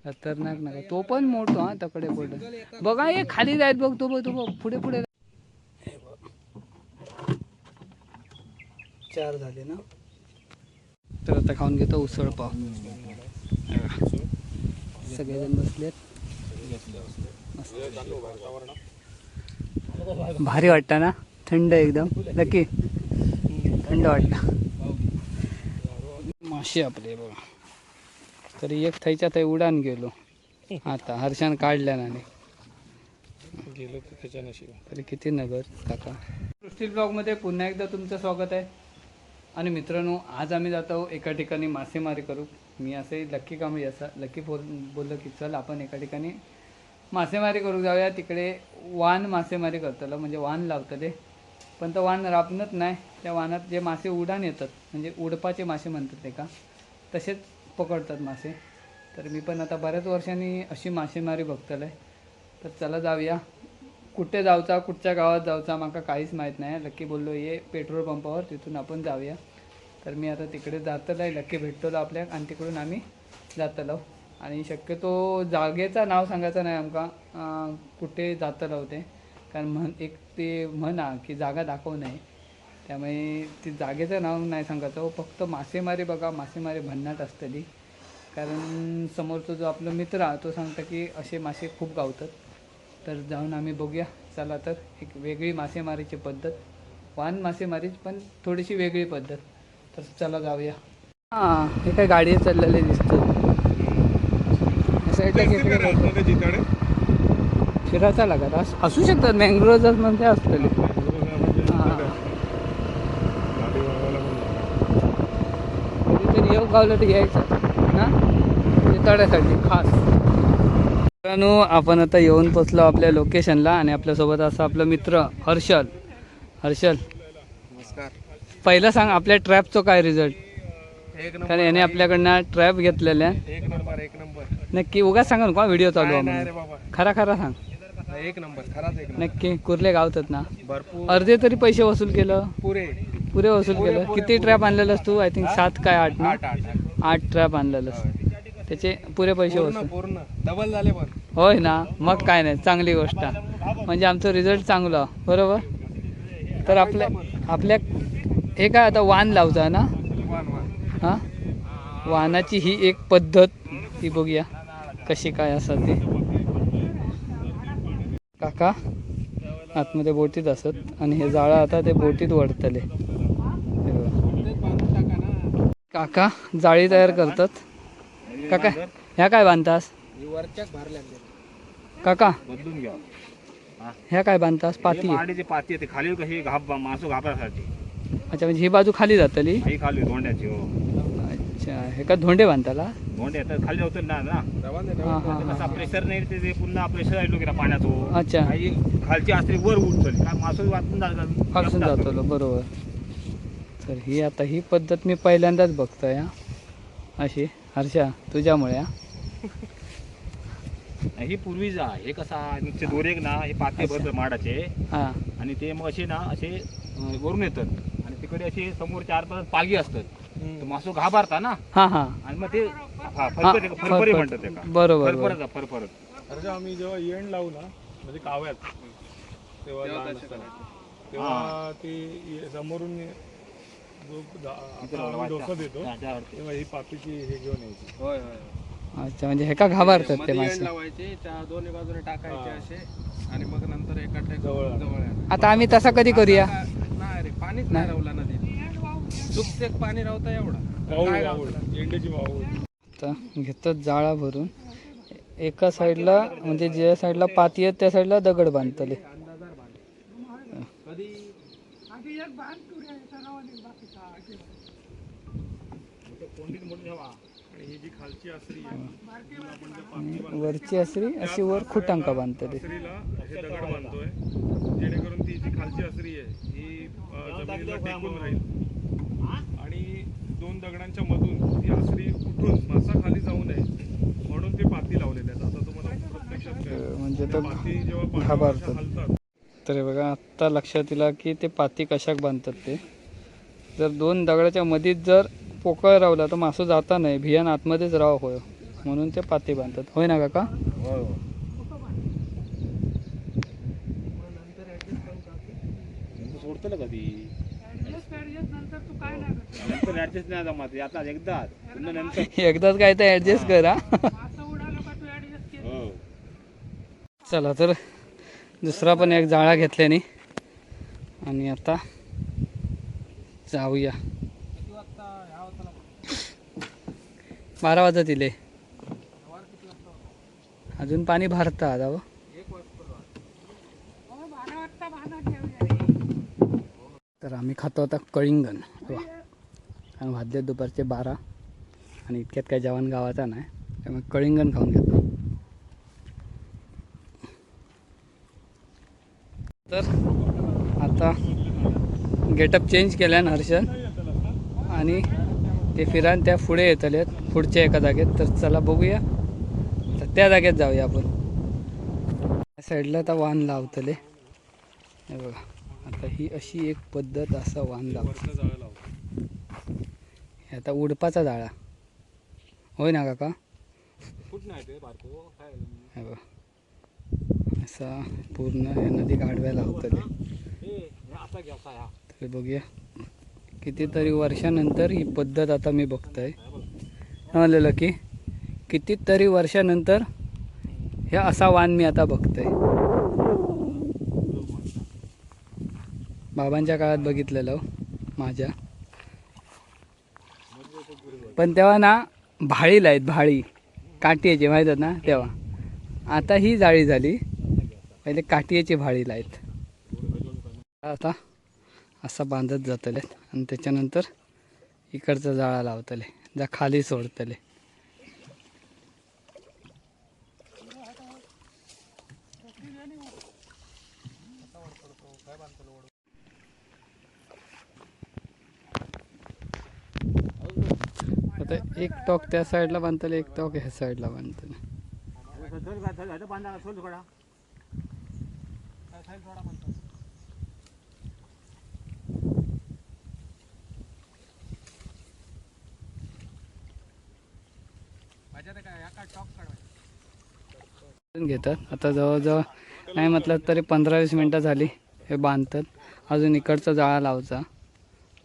खतरनाक नका तो पण मोठो हा तकडे पुढे बघा हे खाली जायत बघ तो बघ पुढे पुढे 4 झाले ना. तर आता खाऊन घेतो उसळ पाव. सगळेजण बसलेत. भारी वाटतं ना थंड एकदम नक्की थंड वाटतं. मासे आपले बघा तरी एक थैच्या थै उडान गेलो आता हर्षान काढल्याने गेलो त्याच्या नशिबा तरी किती नगर काका. सृष्टी ब्लॉगमध्ये पुन्हा एकदा तुमचं स्वागत आहे. आणि मित्रांनो आज आम्ही जातो एका ठिकाणी मासेमारी करू. मी असे लक्की काम असं लक्की बोललो की चल आपण एका ठिकाणी मासेमारी करू जाऊया. तिकडे वान मासेमारी करतलं म्हणजे वान लावतले पण तो वान राबणत नाही. त्या वानात जे मासे उडान येतात म्हणजे उडपाचे मासे म्हणतात ते का तसेच पकडतात मासे. तर मी पण आता बऱ्याच वर्षांनी अशी मासेमारी बघतलं तर चला जाऊया. कुठे जाऊचा कुठच्या गावात जाऊचा माका काहीच माहीत नाही. लक्की बोललो ये पेट्रोल पंपावर तिथून आपण जाऊया. तर मी आता तिकडे जातलं आहे. लक्की भेटतो आपल्या आणि तिकडून आम्ही जातलो. आणि शक्यतो जागेचं नाव सांगायचं नाही आमका कुठे जातलं होते कारण एक ते म्हणा की जागा दाखवू नये त्यामुळे ती जागेचं नाव नाही सांगायचं. फक्त मासेमारी बघा मासेमारी भन्नाट असतली कारण समोरचा जो आपला मित्र आहे तो सांगता की असे मासे खूप गावतात. तर जाऊन आम्ही बघूया. चला तर एक वेगळी मासेमारीची पद्धत वान मासेमारीच पण थोडीशी वेगळी पद्धत. तर चला जाऊया. हां हे काय गाडी चाललेले दिसतो फिरायचा लागत असू शकतात मँग्रोव्ह मध्ये असतले. कधीतरी येऊ गावलं तर यायचं ना तळ्यासाठी खास. मित्रांनो आपण आता येऊन पोचलो आपल्या लोकेशनला आणि आपल्यासोबत असं आपलं मित्र हर्षल. नमस्कार. पहिलं सांग आपल्या ट्रॅपचं काय रिझल्ट कारण याने आपल्याकडनं ट्रॅप घेतलेल्या एक नंबर नक्की उगाच सांगा ना व्हिडिओ चालू आहे खरा सांग. एक नंबर खराच एक नक्की कुर्ले गावतात ना भरपूर अर्धे तरी पैसे वसूल केलं पुरे वसूल केलं. किती ट्रॅप आणलेलंस तू आय थिंक 7 काय 8 ना 8 ट्रॅप आणलेलंस त्याचे पुरे पैसे वसूल पूर्ण डबल झाले पण होय ना. मग काय नाही चांगली गोष्ट म्हणजे आमचं रिझल्ट चांगला बरोबर. तर आपल्या हे काय आता वान लावचा ना हां वाहनाची ही एक पद्धत ती बघूया कशी काय असं ते. काका आतमध्ये बोटीत असत आणि हे जाळं आता ते बोटीत वडतले. काका जाळी तयार करतात. काका ह्या काय बांधतास काका बदलून घ्या. ह्या काय बांधतास पाती पाती येते खाली कशी मासू घाबरासाठी. अच्छा म्हणजे ही बाजू खाली जातली ही खाली धोंड्याची. अच्छा हे का धोंडे बांधताला धोंडे येतात खाली होतं ना हां हां हां प्रेशर नाही ते पुन्हा प्रेशर आहे लोक पाण्याचं. अच्छा काही खालची असते वर उठतली काय मासू वाचून फासून जातो बरोबर. तर ही आता ही पद्धत मी पहिल्यांदाच बघतोय हा अशी हर्षा तुझ्यामुळे. ही पूर्वीचा हे कसा नुसते दोरे ना हे पाते भरत माडाचे हां आणि ते मग असे ना असे वरून येतात आणि तिकडे असे समोर 4-5 पालगी असतात. मासू घाबरता ना हां हां आणि मग ते फरफरी म्हणतात ते का बरोबर फरफरत. अरे आम्ही जेव्हा येण लावू ना म्हणजे काव्यात तेव्हा ती समोरून जो डोसा देतो तेव्हा ही पातीची हे घेऊन यायची. अच्छा म्हणजे हे का घाबरतात ते मासे. लावायचे दोन्ही बाजूने टाकायचे असे आणि मग नंतर एका जवळ. आता आम्ही तसा कधी करूया. नाही रे पाणीच नाही रावला नदीत चुकते पाणी रावता एवढा एंडेची वाव. आता घेतात जाळा भरून एका साईडला म्हणजे ज्या साईडला पाती आहेत त्या साईडला दगड बांधतले. वरची असरी अशी वर खुटांका बांधतले. हे दगड बांधतोय जेणेकरून ती जी खालची असरी आहे ही जमिनीला टेकून राहील आणि 2 दगडांच्या मधून ती असरी उठून मासा खाली जाऊ नये म्हणून ते पाती लावलेले आहेत. आता तुम्हाला प्रत्यक्षात म्हणजे तो पाती जेव्हा घाबरतात. हलतात तर बघा आत्ता लक्षात येईल की ते पाती कशाक बांधतात ते. जर 2 दगडाच्या मधीत जर पोकळ रावला तर मासू जाता नाही भियान आतमध्येच राव होय म्हणून ते पाती बांधतात, होय ना काका? सोडतं कधी नंतर ऍडजस्ट नाही जमत आता एकदाच पुन्हा नंतर एकदाच काय तर ऍडजस्ट करा. हो. चला तर दुसरा पण एक जाळा घेतल्याने आणि आता जाऊया. 12 वाजता दिले, अजून पाणी भरता आता. तर आम्ही खातो आता कळिंगण, आणि वाजले दुपारचे 12 आणि इतक्यात काय जेवण गावाचा नाही, त्यामुळे कळिंगण खाऊन घेतो. तर आता गेटअप चेंज केल्यान हर्षन आणि ते फिरान त्या पुढे येतले पुढच्या एका जागेत. तर चला बघूया, तर त्या जागेत जाऊया आपण. त्या साईडला आता वाहन लावतले, हे बघा. आता ही अशी एक पद्धत, असा वाहन लावतो. जाळं लावतो. हे आता उडपाचा जाळा, होय ना काका? हे बघा, असा पूर्ण हे नदी गाडव्या लावतले. तर बघूया, कितीतरी वर्षानंतर ही पद्धत आता मी बघतोय. म्हणलेलं की कितीतरी वर्षानंतर हे असा वाहन मी आता बघतोय. बाबांच्या काळात बघितलेलं माझ्या, पण तेव्हा ना भाळी लाईत, भाळी काठीची माहीत ना तेव्हा. आता ही जाळी झाली, पहिले काठीची भाळी लाईत. आता असं बांधत जातले आणि त्याच्यानंतर इकडचा जाळा लावतले, जा खाली सोडतले. आता एक टॉक त्या साईडला बांधतले, एक टॉक ह्या साईडला बांधतले. घेतात आता जवळजवळ नाही म्हटलं तरी 15-20 मिनटं झाली हे बांधतात. अजून इकडचा जाळा लावचा,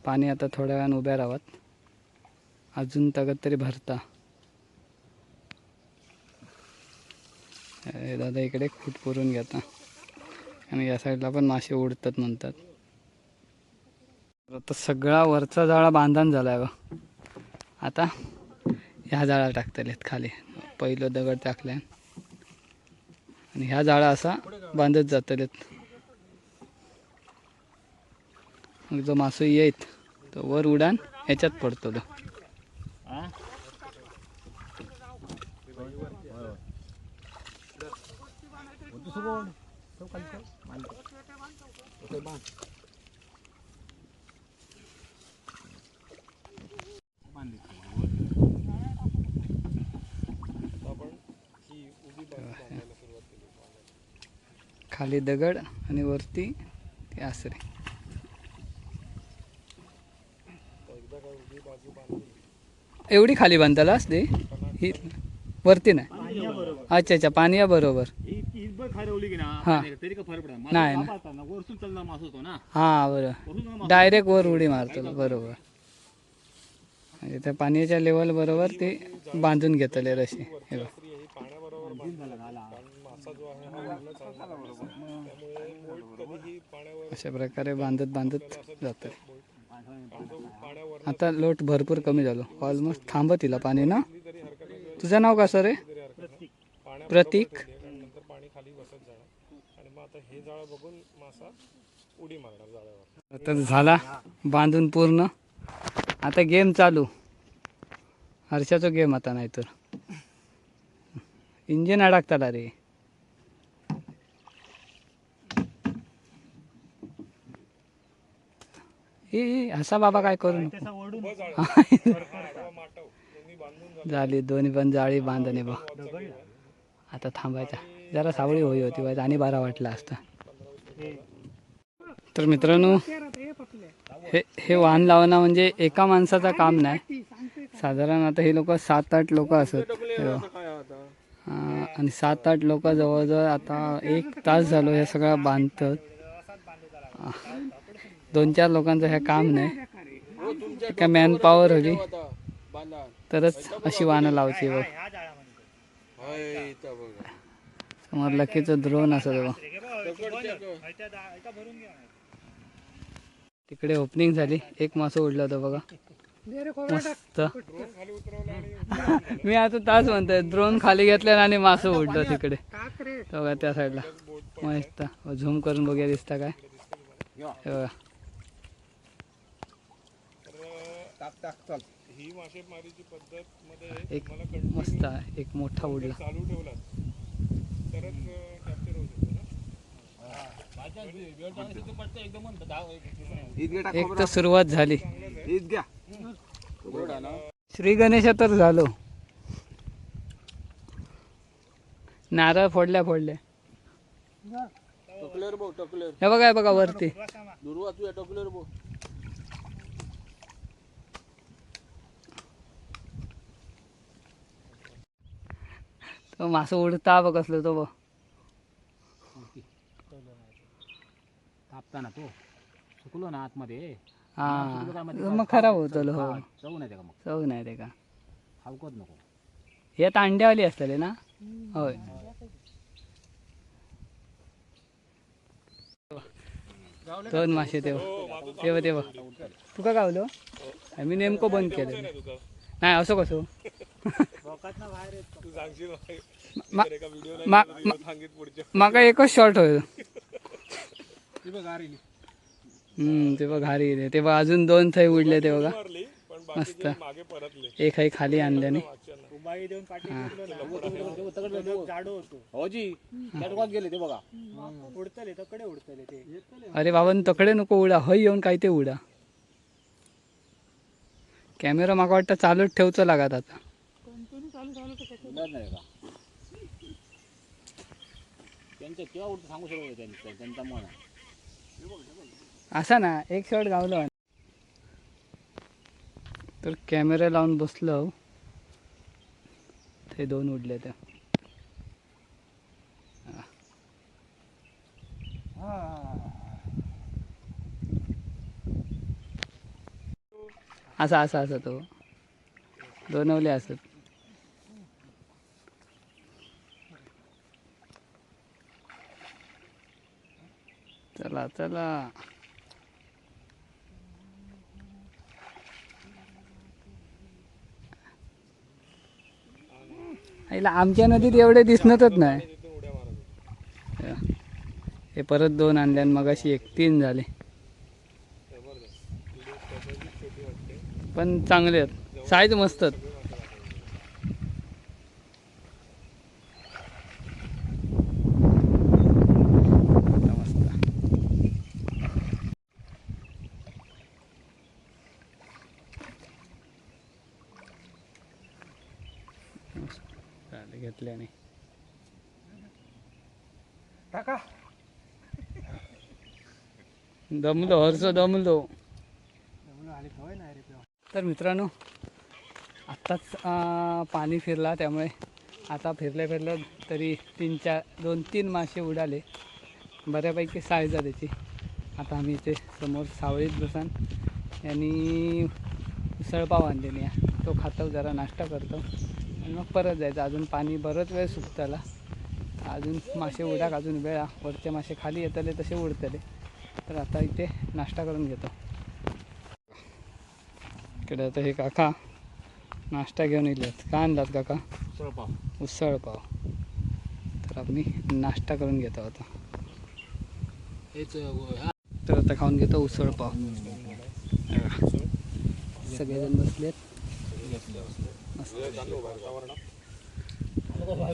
पाणी आता थोड्या वेळानं उभ्या राहत, अजून तगत तरी भरता. दादा इकडे खूट पुरून घेता आणि या साईडला पण मासे उडतात म्हणतात. आता सगळा वरचा जाळा बांधण झाला बा. आता ह्या जाळा टाकतलेत खाली, पहिलं दगड टाकल्या आणि ह्या जाळा असा बांधत जातलेत. मग जो मासो येत तो वर उडान ह्याच्यात पडतो तो. खाली दगड आणि वरती ती आसरी. एवढी खाली बांधतालास ते ही वरती नाही? अच्छा अच्छा, पाणी बरोबर. हा नाही ना, हा बरोबर, डायरेक्ट वर उडी मारतो बरोबर. म्हणजे त्या पाण्याच्या लेवल बरोबर ते बांधून घेतले रशी. हे बघ अशा प्रकारे बांधत बांधत जातं. आता लोट भरपूर कमी झालो, ऑलमोस्ट थांबत तिला पाणी ना. तुझं नाव कसं रे? प्रतीक. आता झाला बांधून पूर्ण, आता गेम चालू. हर्षाचा गेम आता, नाही तर इंजिन अडकताला रे. ए असा बाबा काय करू नको. झाली दोन्ही पण जाळी बांधणे बा. आता थांबायचा, जरा सावळी होई होती व्हायचं आणि बारा वाटला असता. तर मित्रांनो, हे वाहन लावणं म्हणजे एका माणसाचं काम नाही, साधारण आता हे लोक 7-8 लोक असत आणि 7-8 लोक जवळजवळ आता 1 तास झालो हे सगळं बांधतात. 2-4 लोकांचं हे काम नाही, एका मॅन पॉवर हवी तरच अशी वाहनं लावची. बघ समोर लकीचं ड्रोन असं बघा. तिकडे ओपनिंग झाली, एक मासं उडलं होतं बघा, मस्त. मी आता तास म्हणतोय ड्रोन खाली घेतल्या आणि मासं उडलं तिकडे बघा त्या साईडला. मस्त झूम करून बघूया दिसता काय हे बघा. ही मासेमारीची पद्धत मध्ये एक मस्त एक मोठा उडला. चालू ठेवला तरच कॅप्चर होऊ शकतो ना. एक तर सुरुवात झाली. श्री गणेश तर झालो. नारळ फोडल्या हे बघा हे बघा वरती. तो मासं उडता बघ कसलं तो बघ. कापताना तो सुकलो ना आतमध्ये. हा मग खराब होतं. हो चव नाही का मग. चव नाही ते का खाऊकच नको. हे आता अंड्यावाली असतले ना. होय दोन मासे तेव्हा तुका गावलो. मी नेमकं बंद केलं नाही असं कसं. माका एकच शॉर्ट होईल. ते बघ घारी ते बघ अजून 2 थै उडले ते बघा मस्त. एक है खाली आणल्याने. अरे बाबा तकडे नको उडा, हय येऊन काय ते उडा. कॅमेरा माका वाटतं चालूच ठेवचं लागत आता. असा ना एक शॉट गावलो तर कॅमेरा लावून बसलो ते 2 उडले. त्या असा तो दोनवले असत. चला आमच्या नदीत एवढे दिसणारच नाही. हे परत 2 आणल्या मग अशी 1-3 झाले. पण चांगले आहेत, साईज मस्त. घेतल्याने दमलो. तर मित्रांनो आत्ताच पाणी फिरला त्यामुळे आता फिरल्या तरी 2-3 मासे उडाले. बऱ्यापैकी साईज आहे त्याची. आता आम्ही इथे समोर सावळीत बसान यांनी उसळपाव आणलेली आहे, तो खातो, जरा नाश्ता करतो आणि मग परत जायचं. अजून पाणी बरंच वेळ सुकताला, अजून मासे उडाक अजून वेळा. वरचे मासे खाली येतले तसे उडतले. तर आता इथे नाश्ता करून घेतो. इकडे आता हे काका नाश्ता घेऊन येलेत. काय आणलात काका? उसळपाव. तर आम्ही नाश्ता करून घेतो आता. तर आता खाऊन घेतो उसळपाव. सगळेजण बसलेत.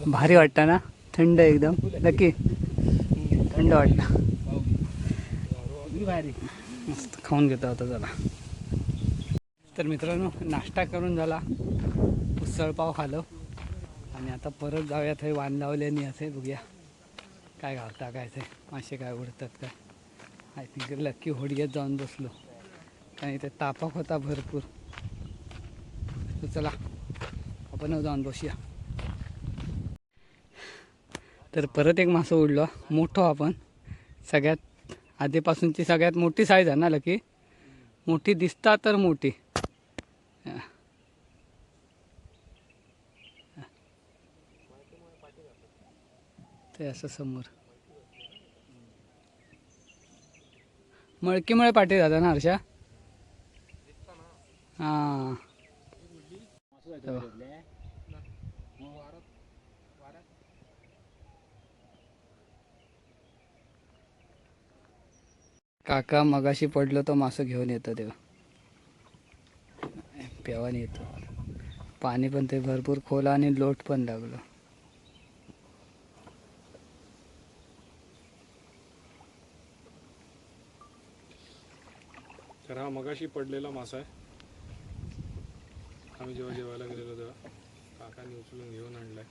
भारी वाटतं ना, थंड एकदम. नक्की थंड वाटतं. मस्त खाऊन घेतो आता. चला तर मित्रांनो नाश्ता करून झाला, उसळपाव खालो आणि आता परत जाऊयात. हे वाण लावल्याने असे बघूया काय घालता काय ते मासे काय उडतात काय. आय थिंक लक्की होडीत जाऊन बसलो कारण इथे तापक होता भरपूर. तर चला आपण जाऊन बसूया. तर परत एक मासं उडलो मोठं. आपण सगळ्यात आधीपासूनची सगळ्यात मोठी साईज आहे ना लकी. मोठी दिसता तर मोठी. ते असं समोर मळकीमुळे पाठी जाता ना हर्षा. हां काका मगाशी पडलो तो मासं घेऊन येतो तेव्हा पेवाने येतो. पाणी पण ते भरपूर खोल आणि लोट पण लागलं. तर हा मगाशी पडलेला मासा आहे. आम्ही जेव्हा जेवायला गेलेलो तेव्हा काकांनी उचलून घेऊन आणलाय.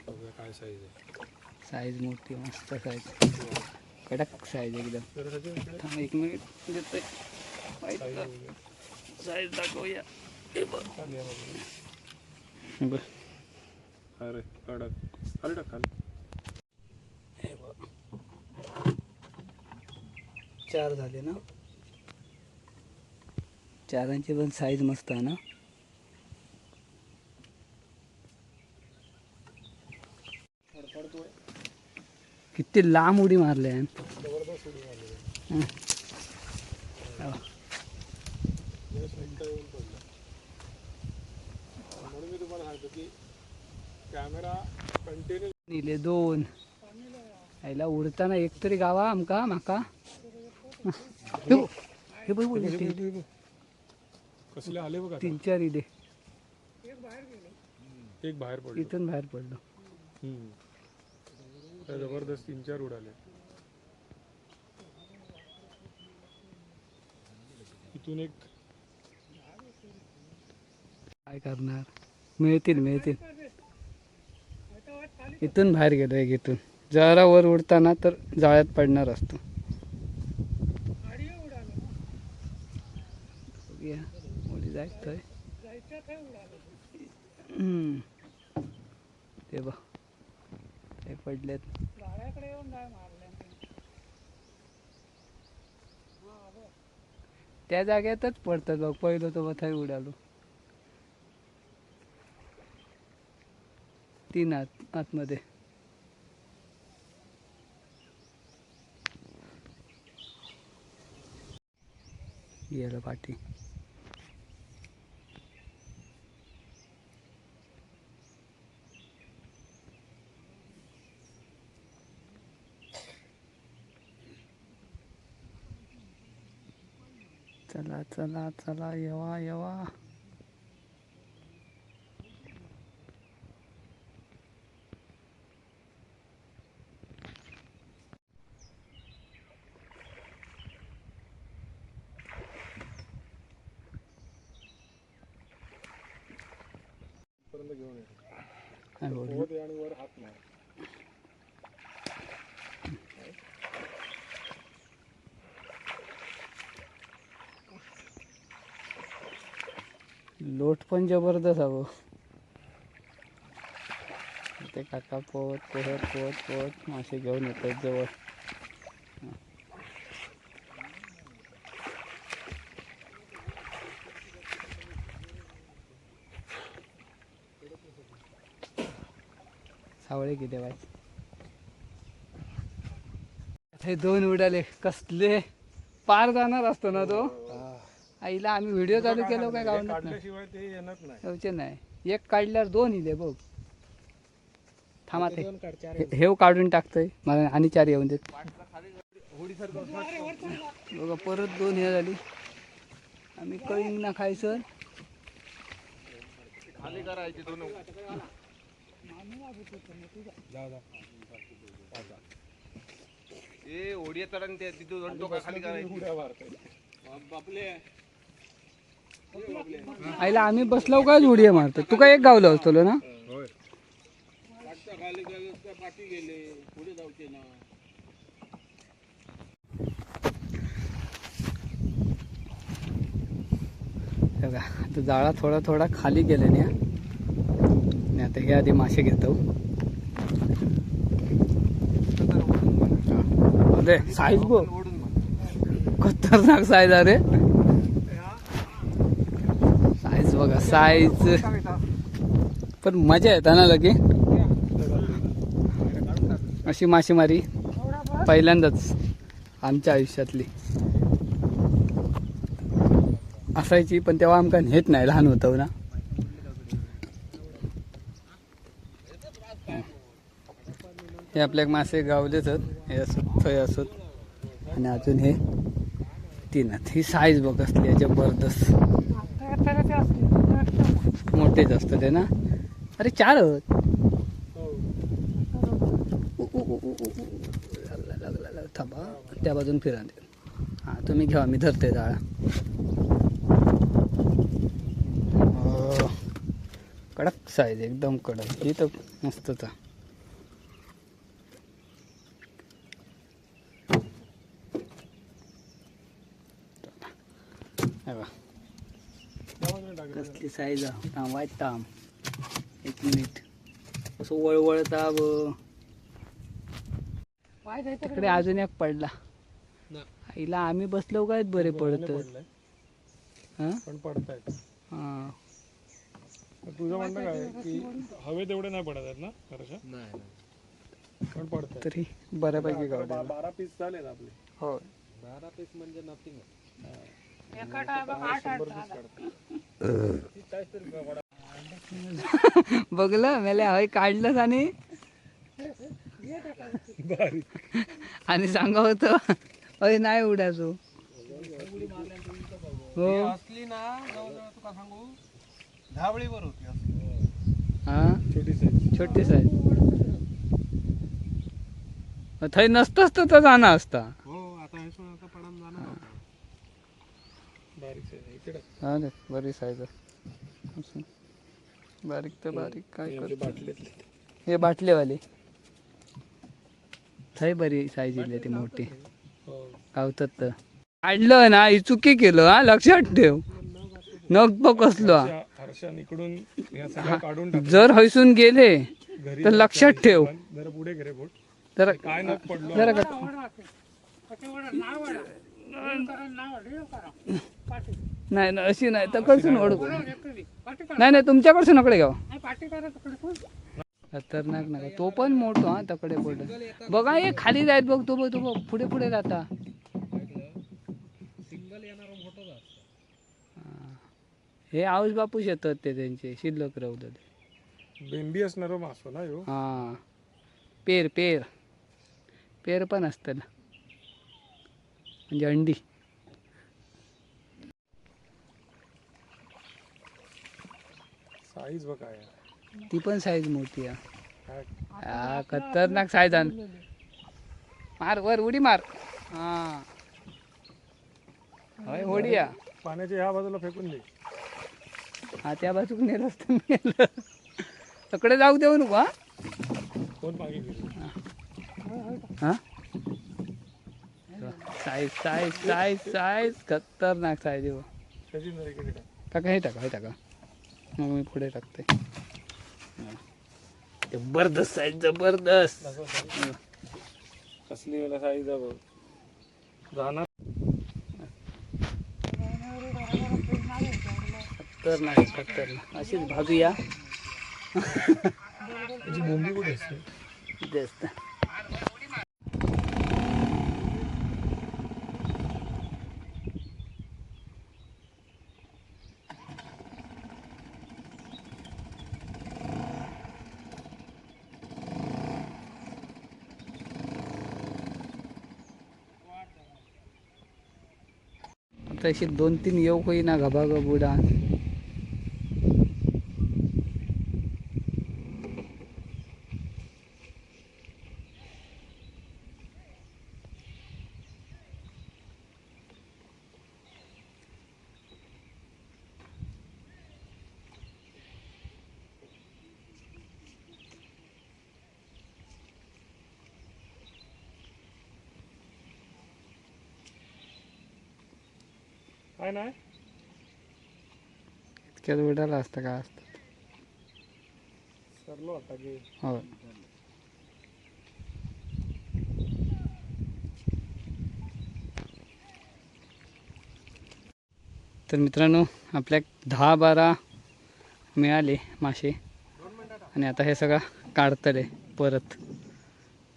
बघूया काय साईज आहे. साईज मोठी मस्त साईज कडक साईज एकदम. तर ह्याच्या थांब एक मिनिट देतोय साईज दाखवूया. बघ अरे कडक खाली टाक खाली. 4 झाले ना. 4ची पण साईज मस्त आहे ना. किती लांब उडी मारले. जबरदस्त उडी मारली. म्हणून मी तुम्हाला सांगतो की कॅमेरा कंटिन्यू निले 2 यायला उडताना एक तरी गावा आमका माका. हे बघ कसले आले बघा. 3-4 इले एक बाहेर पडलो. इथून बाहेर पडलो. जबरदस्त 3-4 उडाले. इथून एक काय करणार. मिळतील इथून बाहेर गेलो. एक इथून जरा वर उडताना तर जाळ्यात पडणार असतो. उडी जायचंय ते बघ ते पडलेत. त्या जागेतच पडतात बघ. पहिलं तो बथाई उडालो. 3 आतमध्ये. गेलं पाठी. चला चला चला येवा येवा. पर्यंत घेऊन ये. काय बोलू? पोहत ये आणि वर हात मार. लोट पण जबरदस्त हवं. ते काका पोहत मासे घेऊन येतात जवळ. सावळे किती बाय. हे 2 उडाले. कसले पार जाणार असतो ना तो. आईला आम्ही व्हिडिओ चालू केलो काय गावत नाही. काढल्याशिवाय ते येणार नाही. नाही. एक काढल्यावर 2 इले बघ. थांबा ते हेव काढून टाकतोय मला आणि 4 येऊन देत. बघा परत 2 हे झाली. आम्ही कळींग ना खायचं. खाली करायची दोन. ए ओढिया तडंग ते तिथून डोका खाली करायची. आईला आम्ही बसलो काय उडी मारतो. तू काय एक गावलो असतो ना. बघा आता जाळा थोडा थोडा खाली गेल्याने आणि आता हे आधी मासे घेतो. अरे साईज बघ, खतरनाक साईज. अरे साईज बघा, साईज पण मजा येते ना लगे. अशी मासेमारी पहिल्यांदाच आमच्या आयुष्यातली असायची, पण तेव्हा आमका नेत नाही, लहान होतो ना. हे आपल्याक मासे गावलेच आहेत, हे असत थंय असत. आणि अजून हे तीन आहेत. ही साईज बघ असली आहे जबरदस्त, मोठेच असतं ते ना. अरे 4 आहेत. थांबा, त्या बाजून फिरा. हां तुम्ही घ्या, मी धरते जाळा. कडक साईज, एकदम कडक. ही तर मस्तच आहे. कसली साईज आहे, थांबाय थांब 1 मिनिट. असं वळवळता तिकडे अजून एक पडला. आईला आम्ही बसलो काय बरे पडत. पण पडतायत. हां तुझं म्हणणं काय की हवे तेवढे नाही पडत आहेत ना हर्षा? नाही पण पडतात तरी बऱ्यापैकी गावले. 12 पीस झाले आपले. हो 12 पीस म्हणजे नथिंग. बघलं मेले हय काढलंच आणि सांगा होतं अय नाही उडायचो. हो असली ना जवळजवळ तुका सांगू धावळीवर होती. हा छोटी साईज थंय नसतंच तर जाणार असता. हो आता हे सोडा पडून जाणार होता. बारीक साईज इकडे. हा दे बरी साईज आहे. बारीक तर बारीक काय करतो. हे बाटलेवाले थंय बरी साईज इली ती मोठी गावतात. तर काढलं ना ही चुकी केलं. हा लक्षात ठेव. नग बघ कसलो हर्षान इकडून या सगळं काढून टाक. जर हैसून गेले घरी तर लक्षात ठेव. जरा पुढे घे रे बोट. जरा काय नग पडलो. जरा नाही ना अशी नाही तकडसून ओढू. नाही नाही तुमच्याकडसून नकडे घ्यावा. खतरनाक नका तो पण मोठो. हा तकडे पडत बघा हे खाली जायत बघ. तो बघ पुढे पुढे जाता. हे आऊस बापूस येतात ते त्यांचे शिल्लक राहतात. बेंबी असणार मासो ना ह्यो. हा पेर पेर पेर पण असतं ना म्हणजे अंडी. साईज बघ आहे. ती पण साईज मोठी आहे. खतरनाक साईज आण. मार वर उडी मार. हा होय होडी या पाण्याच्या ह्या बाजूला फेकून दे. हा त्या बाजूक नेलं असतं मेलं. तकडे जाऊ देऊ नको. हा कोण मागे गेली. हा साईज साईज साईज साईज खतरनाक साईज आहे. त्याची जरा इकडे टाक. टाका हे टाका हे टाका. मग मी पुढे टाकते. जबरदस्त साईज जबरदस्त. कसली वेळेला साईज आहे बघ. जाणार खतरनाक खतरनाक अशीच भाजूया. त्याची बोंबी कुठे असते. इथे असतं. आता अशी 2-3 येऊ होईना गबागब उडा. काय नाही इतक्यात उडाला असतं का असतं. सरलो आता की हो. तर मित्रांनो आपल्या 10-12 मिळाले मासे आणि आता हे सगळं काढतले परत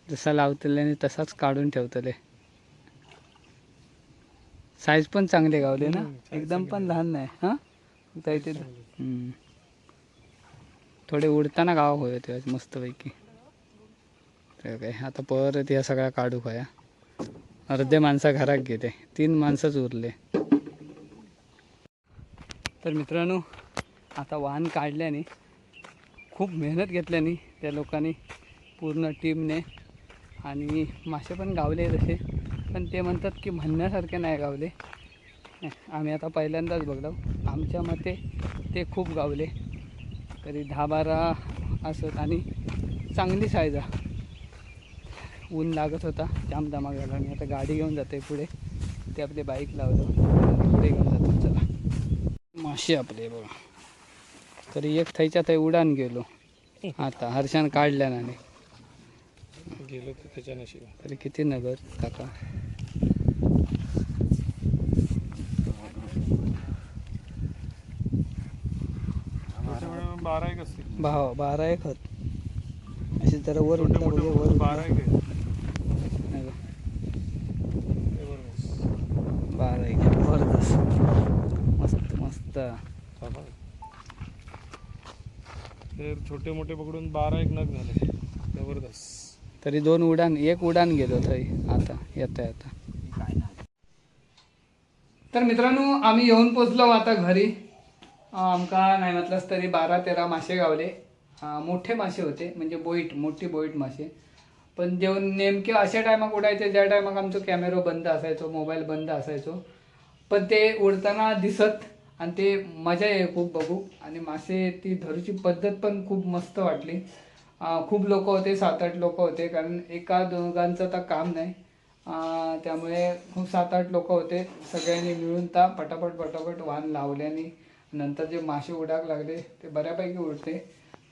जसा लावतले आणि तसाच काढून ठेवतले. साईज पण चांगले गावले ना, एकदम पण लहान नाही हां. आता इथे थोडे उडताना गाव होते मस्तपैकी. तर काय आता परत या सगळ्या काढू खाया. अर्धे माणसं घरात गेले, 3 माणसंच उरले. तर मित्रांनो आता वाहन काढल्याने खूप मेहनत घेतल्याने त्या लोकांनी पूर्ण टीमने आणि मासे पण गावले तसे, पण ते म्हणतात की म्हणण्यासारखे नाही गावले. आम्ही आता पहिल्यांदाच बघलो, आमच्या मते ते खूप गावले तरी 10-12 असत आणि चांगली साईज आहे. ऊन लागत होता, जाम दमा झाला. आणि आता गाडी घेऊन जाते पुढे, ते आपले बाईक लावलं पुढे घेऊन जातो. चला मासे आपले बघा, तरी एक थैच्या थै उडान गेलो. आता हर्षान काढल्याने गेलो तर त्याच्या नशिबा. तरी किती नगर काका. त्याच्यामुळे 12 एक असतील. 12 होत अशी जरा वर छोटे उडता मोठे बघूया, बघून वर 12 एक आहे. नाही बघ. जबरदस्त. 12 जबरदस्त, मस्त मस्त. तर छोटे मोठे पकडून 12 एक नग झाले. जबरदस्त. तरी 2 उडान, एक उडान गेलो थंय आता येता येता. तर मित्रांनो आम्ही येऊन पोचलो आता घरी. आमका नाही म्हटलंच तरी 12-13 मासे गावले. मोठे मासे होते, म्हणजे मोठी बोईट मासे. पण जेवण नेमके अशा टायमाक उडायचे ज्या टायमाक आमचं कॅमेरा बंद असायचो, मोबाईल बंद असायचो. पण ते उडताना दिसत आणि ते मजा आहे खूप बघू. आणि मासे ती धरूची पद्धत पण खूप मस्त वाटली. खूप लोक होते, 7-8 लोक होते, कारण एका दोघांचं तर काम नाही. त्यामुळे खूप 7-8 लोक होते. सगळ्यांनी मिळून ता पटापट वाहन लावल्याने नंतर जे मासे उडाक लागले ते बऱ्यापैकी उडते.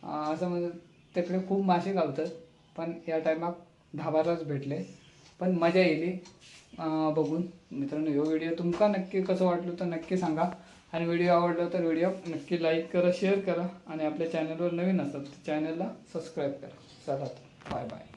असं म्हणजे तिकडे खूप मासे गावतात, पण या टायमाक 10-12च भेटले. पण मजा येईल बघून. मित्रांनो हा व्हिडिओ तुमका नक्की कसं वाटलं तर नक्की सांगा. आणि व्हिडिओ आवडला तर व्हिडिओ नक्की लाईक करा, शेअर करा. आणि आपल्या चॅनलवर नवीन असाल तर चॅनलला सबस्क्राईब करा. चला बाय बाय.